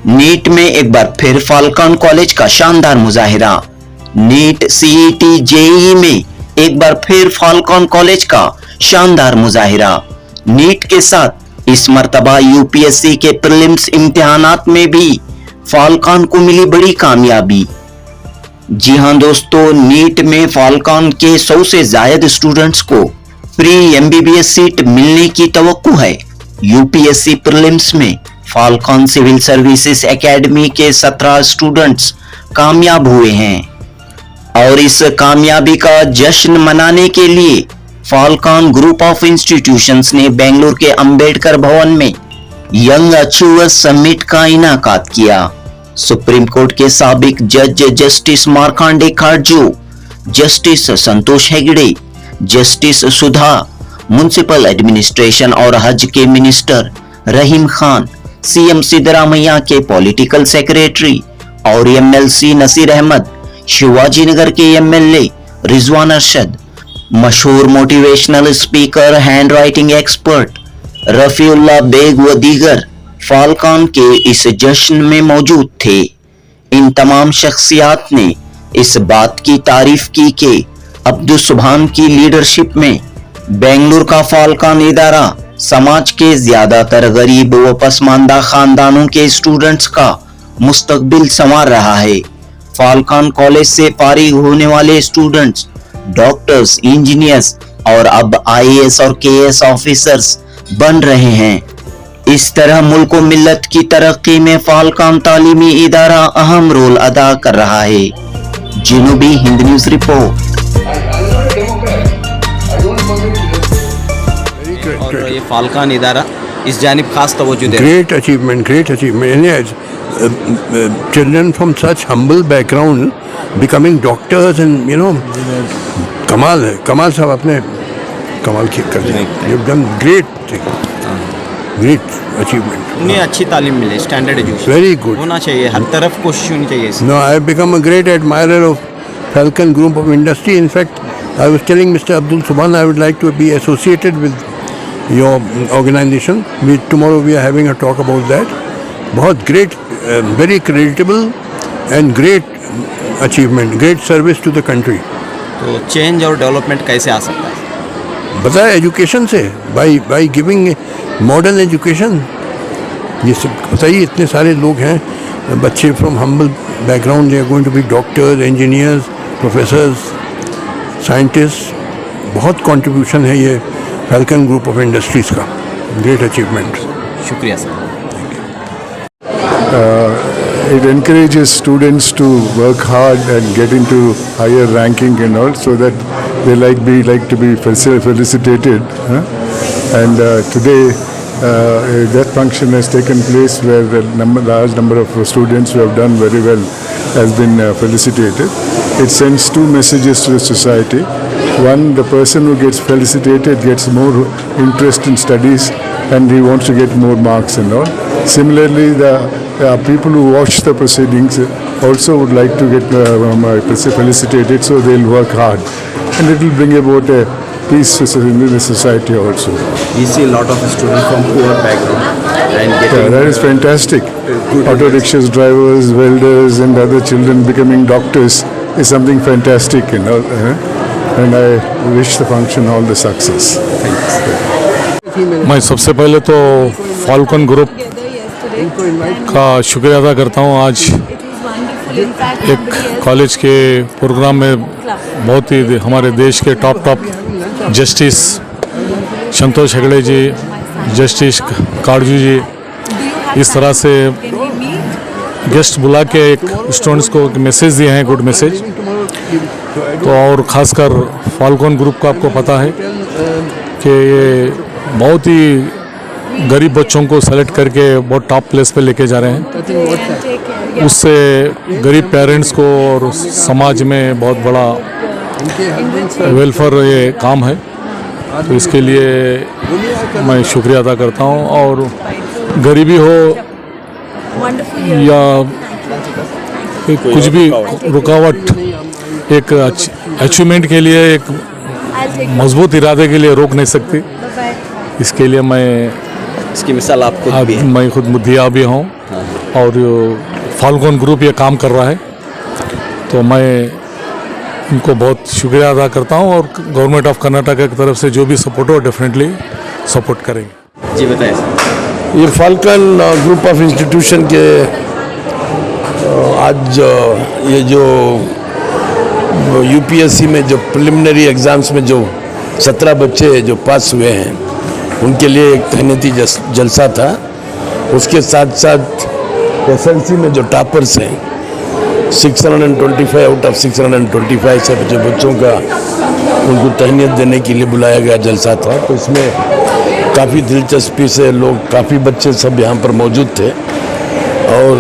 NEET में एक बार फिर फाल्कन कॉलेज का शानदार मुजाहिरा। नीट, सीईटी, जेईई में एक बार फिर फाल्कन कॉलेज का शानदार मुजाहिरा। नीट के साथ इस मर्तबा यूपीएससी के प्रीलिम्स इम्तिहानात में भी फाल्कन को मिली बड़ी कामयाबी। जी हां दोस्तों, नीट में फाल्कन के 100 से ज्यादा स्टूडेंट्स को प्री एमबीबीएस सीट मिलने की तवक्कु है। यूपीएससी प्रीलिम्स में फाल्कन सिविल सर्विसेज एकेडमी के 17 स्टूडेंट्स कामयाब हुए हैं और इस कामयाबी का जश्न मनाने के लिए फाल्कन ग्रुप ऑफ इंस्टीट्यूशंस ने बेंगलुरु के अंबेडकर भवन में यंग अचीवर्स समिट का इनाकात किया। सुप्रीम कोर्ट के साबिक जज justice Markandey Katju, justice Santosh Hegde, justice Sudha, municipal administration और हज के मिनिस्टर रहीम खान, सीएम सिद्धरामैया के पॉलिटिकल सेक्रेटरी और एमएलसी नसीर अहमद, शिवाजी नगर के एमएलए रिजवान अरशद, मशहूर motivational speaker, handwriting expert Rafiullah Baig व दीगर फाल्कन के इस जश्न में मौजूद थे। इन तमाम शख्सियात ने इस बात की तारीफ की कि अब्दुल सुभान की लीडरशिप में बेंगलुरु का फाल्कन इदारा समाज के ज्यादातर गरीब व पसमानदा खानदानों के स्टूडेंट्स का मुस्तकबिल संवार रहा है। फाल्कन कॉलेज से फारिग होने वाले स्टूडेंट्स डॉक्टर्स, इंजीनियर्स और अब आईएएस और केएएस ऑफिसर्स बन रहे हैं। इस तरह मुल्क व मिल्लत की तरक्की में फाल्कन तालीमी इदारा अहम रोल अदा कर रहा है। जनूबी हिंद न्यूज रिपोर्ट। और ये फाल्कन इदारा इस जानिब खास तवज्जो दे। Great achievement. Children from such humble background becoming doctors and कमाल है। कमाल साहब आपने कमाल कर दिया। You've done great thing. Great achievement. उन्हें अच्छी तालीम मिले, स्टैंडर्ड एजुकेशन Very good. होना चाहिए, हर तरफ कोशिश होनी चाहिए इसमें। No, I have become a great admirer of Falcon Group of Industry. In fact, I was telling Mr. Abdul Subhan I would like to be associated with your organization. Tomorrow we are having a talk about that. बहुत great, very creditable and great achievement, great service to the country. तो change और development कैसे आ सकता है? बताया education से, by giving modern education. ये सब बताइए, इतने सारे लोग हैं, बच्चे from humble background, they are going to be doctors, engineers, professors, scientist. बहुत कंट्रीब्यूशन है ये फाल्कन ग्रुप ऑफ इंडस्ट्रीज का। Great achievement. शुक्रिया sir. It encourages students to work hard and get into higher ranking and all, so that they like to be felicitated. And today that function has taken place where a large number of students who have done very well has been felicitated. It sends two messages to the society. One, the person who gets felicitated gets more interest in studies and he wants to get more marks and all. Similarly, the people who watch the proceedings also would like to get felicitated, so they'll work hard, and it will bring about a peace in the society also. We see a lot of students from poor background and getting That is fantastic. Auto rickshaws drivers, welders, and other children becoming doctors is something fantastic, and I wish the function all the success. मैं सबसे पहले तो falcon group का शुक्रिया अदा करता हूँ। आज एक कॉलेज के प्रोग्राम में बहुत ही हमारे देश के टॉप जस्टिस संतोष हेगड़े जी, जस्टिस खारजू जी, इस तरह से गेस्ट बुला के एक स्टूडेंट्स को मैसेज दिए हैं, गुड मैसेज। तो और ख़ासकर फाल्कन ग्रुप का आपको पता है कि ये बहुत ही गरीब बच्चों को सेलेक्ट करके बहुत टॉप प्लेस पे लेके जा रहे हैं। उससे गरीब पेरेंट्स को और समाज में बहुत बड़ा वेलफेयर ये काम है, तो इसके लिए मैं शुक्रिया अदा करता हूँ। और गरीबी हो या कुछ भी रुकावट, एक अचीवमेंट के लिए, एक मजबूत इरादे के लिए रोक नहीं सकती। इसके लिए मैं इसकी मिसाल आप खुद भी हैं। मैं खुद मुद्दिया भी हूँ और फाल्कन ग्रुप ये काम कर रहा है, तो मैं इनको बहुत शुक्रिया अदा करता हूँ और गवर्नमेंट ऑफ कर्नाटक की तरफ से जो भी सपोर्ट हो डेफिनेटली सपोर्ट करेंगे। जी बताएं सर। ये फाल्कन ग्रुप ऑफ इंस्टीट्यूशन के आज ये जो यूपीएससी में जो प्रिलिमिनरी एग्ज़ाम्स में जो 17 बच्चे जो पास हुए हैं उनके लिए एक तहनीती जलसा था। उसके साथ साथ एसएलसी में जो टॉपर्स हैं 625 आउट ऑफ 625 से जो बच्चों का उनको तहनीत देने के लिए बुलाया गया जलसा था। तो इसमें काफ़ी दिलचस्पी से लोग, काफ़ी बच्चे सब यहाँ पर मौजूद थे और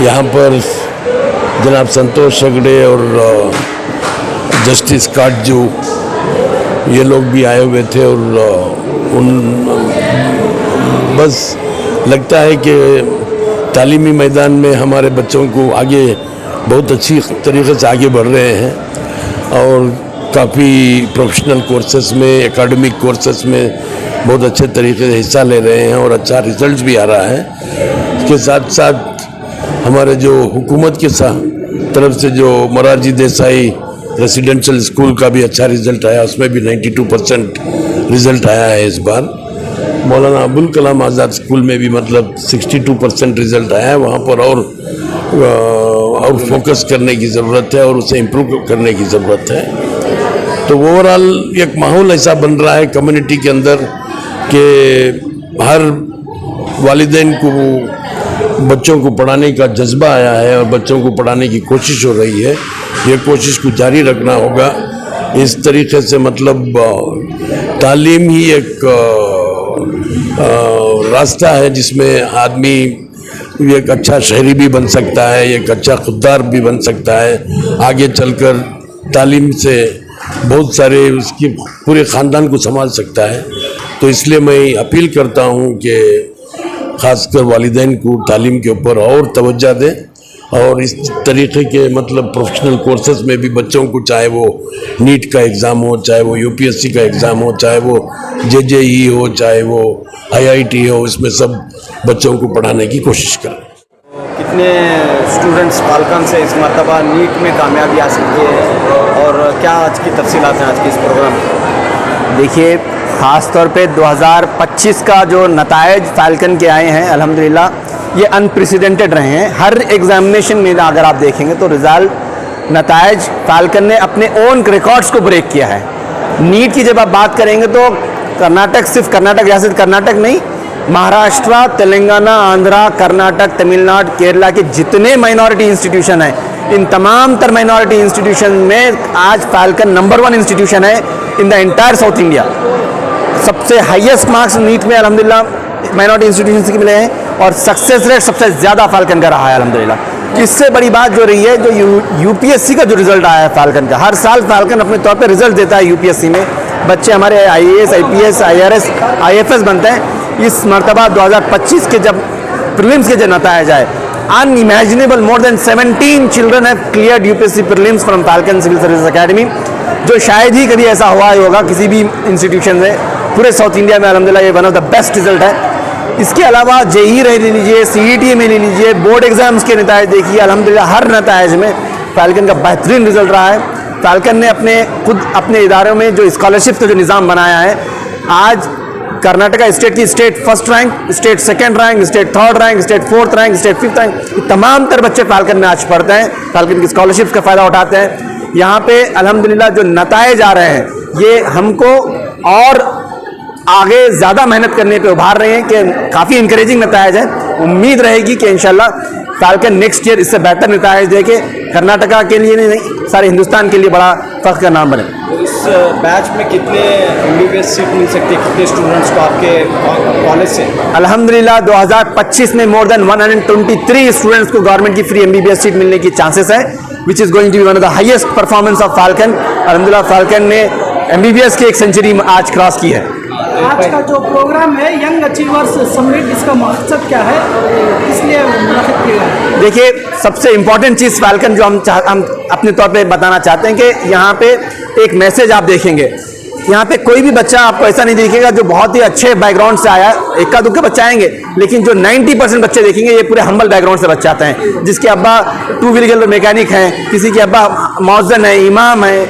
यहाँ पर जनाब संतोष हेगड़े और जस्टिस काटजू ये लोग भी आए हुए थे और बस लगता है कि तालीमी मैदान में हमारे बच्चों को आगे बहुत अच्छी तरीके से आगे बढ़ रहे हैं और काफ़ी प्रोफेशनल कोर्सेस में, एकेडमिक कोर्सेस में बहुत अच्छे तरीके से हिस्सा ले रहे हैं और अच्छा रिजल्ट भी आ रहा है। इसके साथ साथ हमारे जो हुकूमत के तरफ से जो मोरारजी देसाई रेसिडेंशियल स्कूल का भी अच्छा रिजल्ट आया, उसमें भी 92% रिजल्ट आया है इस बार। मौलाना अबुल कलाम आज़ाद स्कूल में भी मतलब 62% रिजल्ट आया है। वहाँ पर और फोकस करने की ज़रूरत है और उसे इम्प्रूव करने की ज़रूरत है। तो ओवरऑल एक माहौल ऐसा बन रहा है कम्युनिटी के अंदर कि हर वालिदैन को बच्चों को पढ़ाने का जज्बा आया है और बच्चों को पढ़ाने की कोशिश हो रही है। ये कोशिश को जारी रखना होगा। इस तरीके से मतलब तालीम ही एक रास्ता है जिसमें आदमी एक अच्छा शहरी भी बन सकता है, एक अच्छा खुददार भी बन सकता है। आगे चलकर तालीम से बहुत सारे उसकी पूरे ख़ानदान को संभाल सकता है। तो इसलिए मैं अपील करता हूँ कि ख़ासकर वालिदैन को तालीम के ऊपर और तवज्जो दें और इस तरीके के मतलब प्रोफेशनल कोर्सेज में भी बच्चों को, चाहे वो नीट का एग्ज़ाम हो, चाहे वो यूपीएससी का एग्ज़ाम हो, चाहे वो जेजेई हो, चाहे वो आईआईटी हो, इसमें सब बच्चों को पढ़ाने की कोशिश करें। कितने स्टूडेंट्स फाल्कन से इस मरतबा नीट में कामयाबी हासिल की है और क्या आज की तफसीलात हैं आज के इस प्रोग्राम में? देखिए, ख़ास तौर पे 2025 का जो नतायज फाल्कन के आए हैं अल्हम्दुलिल्लाह ये अनप्रेसिडेंटेड रहे हैं। हर एग्जामिनेशन में अगर आप देखेंगे तो रिज़ल्ट नतायज फाल्कन ने अपने ओन रिकॉर्ड्स को ब्रेक किया है। नीट की जब आप बात करेंगे तो कर्नाटक, सिर्फ कर्नाटक रियासत कर्नाटक नहीं, महाराष्ट्र, तेलंगाना, आंध्रा, कर्नाटक, तमिलनाडु, केरला के जितने माइनॉरिटी इंस्टीट्यूशन हैं, इन तमाम तर माइनॉरिटी इंस्टीट्यूशन में आज फाल्कन नंबर 1 इंस्टीट्यूशन है in the entire south India. सबसे हाईएस्ट मार्क्स नीट में अल्हम्दुलिल्लाह माइनॉरिटी इंस्टीट्यूशन के मिले हैं और सक्सेस रेट सबसे ज़्यादा फाल्कन का रहा है अल्हम्दुलिल्लाह। इससे बड़ी बात जो रही है, जो यूपीएससी का जो रिजल्ट आया है फाल्कन का, हर साल फाल्कन अपने तौर पे रिजल्ट देता है यूपीएससी में। बच्चे हमारे आईएएस, आईपीएस, आईआरएस, आईएफएस बनते हैं। इस मरतबा 2025 के जब प्रीलिम्स के जो नतायज आए, unimaginable, more than 17 children have cleared UPSC prelims from Falcon civil service academy, जो शायद ही कभी ऐसा हुआ होगा किसी भी इंस्टीट्यूशन में पूरे साउथ इंडिया में। अल्हम्दुलिल्लाह ये one of the best result है। इसके अलावा जेई ले लीजिए, सीईटी में ले लीजिए, बोर्ड एग्जाम्स के नतायज देखिए, अल्हम्दुलिल्लाह हर नतायज में फाल्कन का बेहतरीन रिजल्ट रहा है। फाल्कन ने अपने इदारों में जो स्कॉलरशिप का जो निज़ाम बनाया है, आज कर्नाटका स्टेट की state first rank, state second rank, state third rank, state fourth rank, state fifth rank, तमाम तर बच्चे फाल्कन में आज पढ़ते हैं, फाल्कन की स्कॉलरशिप का फ़ायदा उठाते हैं। यहाँ पे अल्हम्दुलिल्लाह जो नतायज आ रहे हैं, ये हमको और आगे ज़्यादा मेहनत करने पे उभार रहे हैं कि काफ़ी इंकरेजिंग नतायज है। उम्मीद रहेगी कि इंशाल्लाह फाल्कन नेक्स्ट ईयर इससे बेहतर नतायज दे के कर्नाटका के लिए नहीं, सारे हिंदुस्तान के लिए बड़ा फ़ख्र का नाम बने। तो इस बैच में कितने एमबीबीएस सीट मिल सकती है, कितने स्टूडेंट्स को आपके कॉलेज से? अल्हम्दुलिल्लाह 2025 में मोर देन 123 स्टूडेंट्स को गवर्नमेंट की फ्री एमबीबीएस सीट मिलने की चांसेस है, which is going to be one of the highest performance of Falcon. अल्हम्दुलिल्लाह फाल्कन ने एमबीबीएस की एक सेंचुरी आज क्रॉस की है। आज का जो प्रोग्राम है यंग अचीवर्स समिट, इसका मकसद क्या है, इसलिए मुनाफिक किया है? देखिए, सबसे इम्पॉर्टेंट चीज़ फाल्कन जो हम अपने तौर पे बताना चाहते हैं कि यहाँ पे एक मैसेज आप देखेंगे यहाँ पे कोई भी बच्चा आपको ऐसा नहीं दिखेगा जो बहुत ही अच्छे बैकग्राउंड से आया है। इक्का दुक्के बच्चे आएंगे, लेकिन जो 90% बच्चे देखेंगे ये पूरे हम्बल बैकग्राउंड से बच्चे आते हैं, जिसके अब्बा टू व्हीलर मैकेनिक हैं, किसी के अब्बा मौजन है, इमाम है,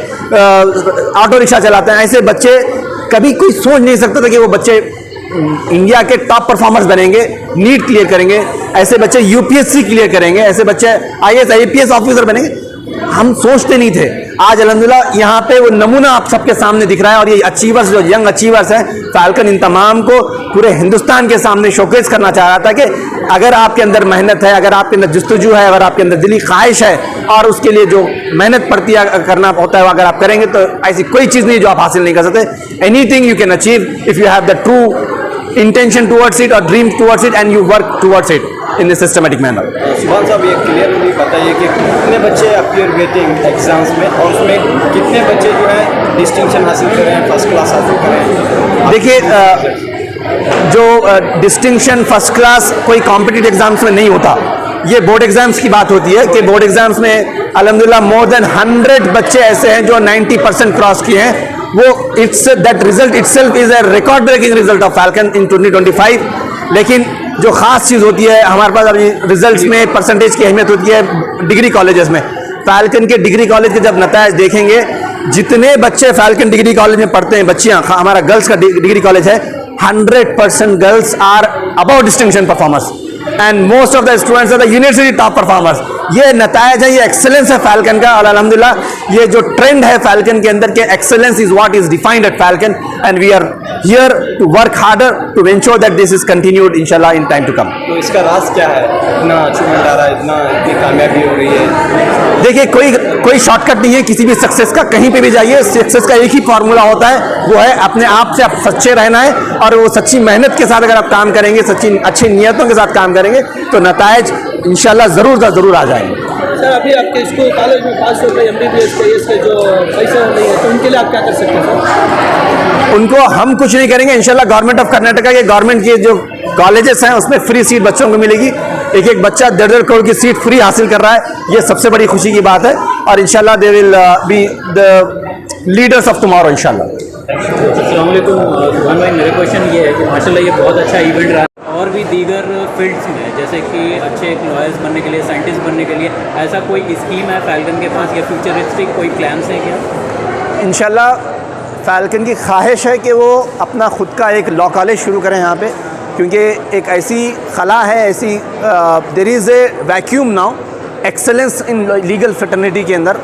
ऑटो रिक्शा चलाते हैं। ऐसे बच्चे कभी कोई सोच नहीं सकता था कि वो बच्चे इंडिया के टॉप परफॉर्मर्स बनेंगे, नीट क्लियर करेंगे, ऐसे बच्चे यूपीएससी क्लियर करेंगे, ऐसे बच्चे आईएएस आईपीएस ऑफिसर बनेंगे। हम सोचते नहीं थे। आज अल्हम्दुलिल्लाह यहाँ पे वो नमूना आप सबके सामने दिख रहा है। और ये अचीवर्स, जो यंग अचीवर्स हैं, फाल्कन इन तमाम को पूरे हिंदुस्तान के सामने शोकेस करना चाह रहा था कि अगर आपके अंदर मेहनत है, अगर आपके अंदर जस्तजू है, अगर आपके अंदर दिली ख्वाहिश है और उसके लिए जो मेहनत पड़ती है करना होता है, अगर आप करेंगे तो ऐसी कोई चीज़ नहीं जो आप हासिल नहीं कर सकते। Anything you can achieve if you have the true intention towards it or dream towards it and you work towards it in a systematic manner. सुभान साहब, ये क्लियरली बताइए कि कितने बच्चे अपीयर वेटिंग एग्जाम्स में और उसमें कितने बच्चे जो है डिस्टिंक्शन हासिल कर रहे हैं, फर्स्ट क्लास हासिल कर रहे हैं? देखिए, जो डिस्टिंक्शन फर्स्ट क्लास कोई कॉम्पिटिटिव एग्जाम्स में नहीं होता। ये बोर्ड एग्जाम्स की बात होती है कि बोर्ड एग्जाम्स में अल्हम्दुलिल्लाह मोर देन 100 बच्चे ऐसे हैं जो 90% क्रॉस किए हैं। वो it's that result itself is a record breaking result of Falcon in 2025। लेकिन जो खास चीज़ होती है हमारे पास अभी रिजल्ट्स में परसेंटेज की अहमियत होती है डिग्री कॉलेजेस में। फाल्कन के डिग्री कॉलेज के जब नतायज देखेंगे, जितने बच्चे फाल्कन डिग्री कॉलेज में पढ़ते हैं, बच्चियाँ, हमारा गर्ल्स का डिग्री कॉलेज है, 100% girls are about distinction performers and most of the students are the university top performers. ये नतायज है, ये एक्सेलेंस है फाल्कन का। और अल्हम्दुलिल्लाह ये जो ट्रेंड है फाल्कन के अंदर के excellence is what is defined at Falcon and we are here to work harder to ensure that this is continued इंशाल्लाह इन टाइम टू कम। तो इसका राज क्या है? इतना अचीवमेंट आ रहा है, इतनी कामयाबी हो रही है। देखिए, कोई शॉर्टकट नहीं है किसी भी सक्सेस का। कहीं पे भी जाइए, सक्सेस का एक ही फॉर्मूला होता है, वो है अपने आप से आप सच्चे रहना है। और वो सच्ची मेहनत के साथ अगर आप काम करेंगे, सच्ची अच्छी नियतों के साथ काम करेंगे तो नतायज इंशाल्लाह ज़रूर आ जाएंगे। सर, अभी आपके स्कूल कॉलेज में पास हो गए MBBS के जो पैसा नहीं है, तो उनके लिए आप क्या कर सकते हैं सर? उनको हम कुछ नहीं करेंगे। इंशाल्लाह गवर्नमेंट ऑफ कर्नाटका के गवर्नमेंट के जो कॉलेजेस हैं उसमें फ्री सीट बच्चों को मिलेगी। एक बच्चा 1.5 करोड़ की सीट फ्री हासिल कर रहा है। ये सबसे बड़ी खुशी की बात है। और इंशाल्लाह they will be the leaders of tomorrow इंशाल्लाह। अस्सलाम वालेकुम सुभान भाई, मेरा क्वेश्चन ये है कि माशाल्लाह ये बहुत अच्छा इवेंट रहा और भी दीगर फील्ड्स में, जैसे कि अच्छे एक लॉयर्स बनने के लिए, साइंटिस्ट बनने के लिए, ऐसा कोई स्कीम है फाल्कन के पास या फ्यूचरिस्टिक कोई प्लान्स है क्या? इंशाल्लाह फाल्कन की ख्वाहिश है कि वो अपना ख़ुद का एक लॉ कॉलेज शुरू करें यहाँ पे, क्योंकि एक ऐसी खला है, ऐसी there is a vacuum now excellence in legal fraternity के अंदर।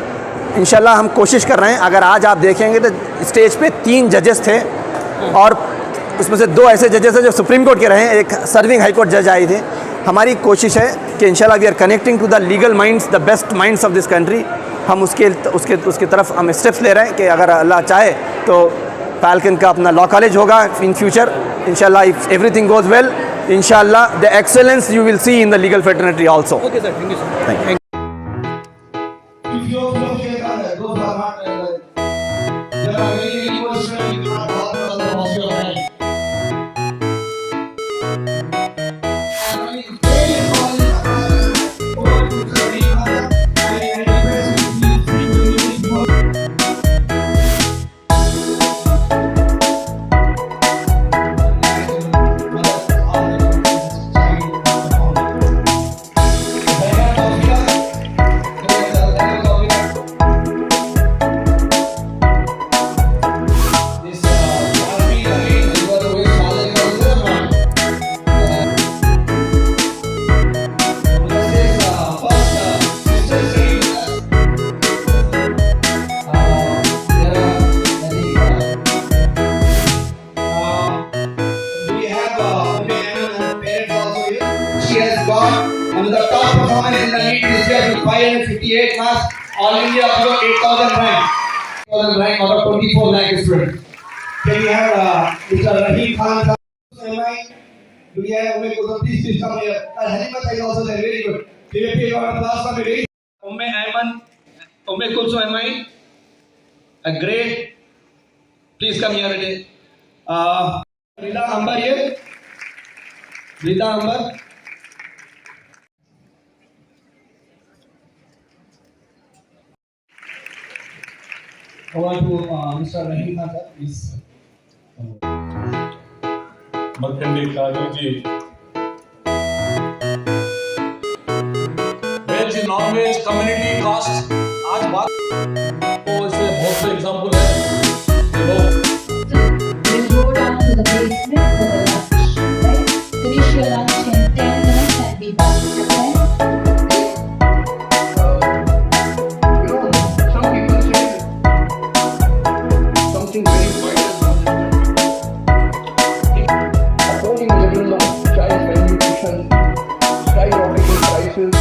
इंशाल्लाह हम कोशिश कर रहे हैं। अगर आज आप देखेंगे तो स्टेज पे 3 जजेस थे और उसमें से 2 ऐसे जजेस हैं जो सुप्रीम कोर्ट के रहे हैं, एक सर्विंग हाई कोर्ट जज आए थे। हमारी कोशिश है कि इंशाल्लाह we are connecting to the legal minds, the best minds of this country. हम उसके तरफ हम स्टेप्स ले रहे हैं कि अगर अल्लाह चाहे तो फाल्कन का अपना लॉ कॉलेज होगा इन फ्यूचर इंशाल्लाह। इफ एवरीथिंग गोज वेल, इंशाल्लाह the excellence you will see in the legal fraternity also. Okay sir, thank you sir. Thank you. And the top performance in the league this year with 558 marks, All India above 8,000 rank. 8,000 rank out of 24 lakh students. Then we have Mr. Rahim Khan. Do we have Ume Kudum? Please come here. Halima is also there. Very good. Give a big round of applause for me. Ume Ayman, Ume Kulsum Ayman, a great. Please come here today. Rita Ambar here. Rita Ambar. over to Mr. Rahim Khan sir, please. Markandi Kaju ji, veg non veg community caste, आज बात तो इससे बहुत से example है कि लोग We'll go down to the basement for the lunch, right? Finish your lunch in 10 minutes and be back, okay? Some people say something very vital. Appalling level of child malnutrition, skyrocketing prices,